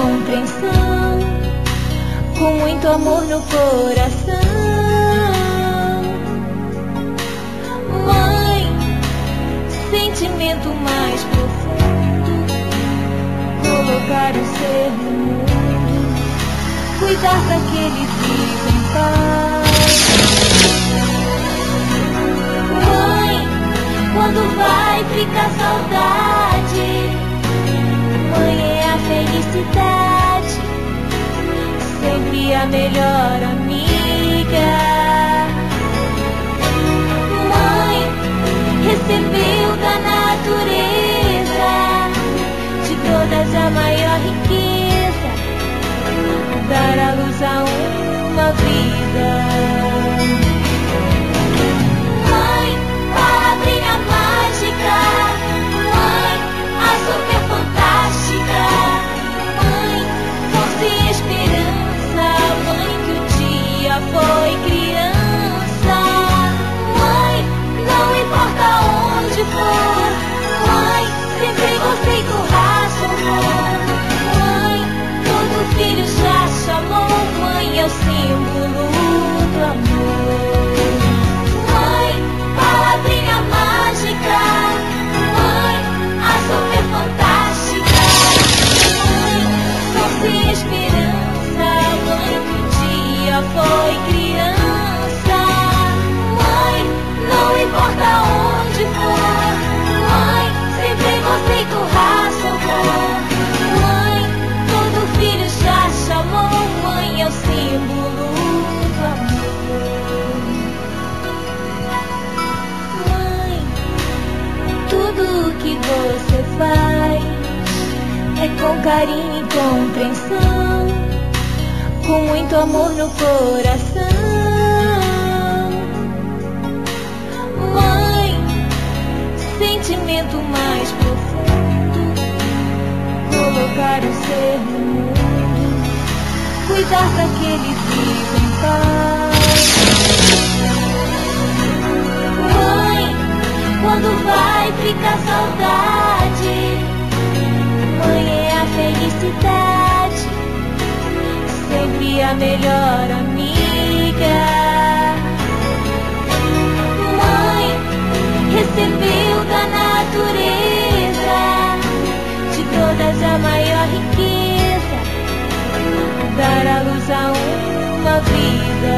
compreensão, com muito amor no coração. Mãe, sentimento mais profundo, colocar o ser no mundo, cuidar pra que ele viva em paz. Mãe, quando vai ficar saudade, mãe é a felicidade, sempre a melhor amiga. Mãe, recebeu da natureza, de todas a maior riqueza, dar à luz a uma vida. Mãe, palavrinha mágica, mãe, a super fantástica, mãe, força e esperança, mãe que um dia foi criança. Mãe, não importa onde for, mãe, sempre gostei do raça, amor. Mãe, todo filho já chamou, mãe é o símbolo do amor. Mãe, palavrinha mágica, mãe, a super fantástica, mãe, força e esperança, mãe que um dia foi criança. Mãe, não importa onde for, mãe, sempre gostei do raça, amor. Mãe, todo filho já chamou, mãe é o símbolo do amor. Mãe, tudo que você faz é com carinho e compreensão, com muito amor no coração. Mãe, sentimento mais profundo, colocar o ser no mundo, cuidar pra que ele viva em paz. Mãe, quando vai ficar saudade, mãe é a felicidade, sempre a melhor amiga. Mãe, recebeu da natureza, de todas a maior riqueza, dar à luz a uma vida.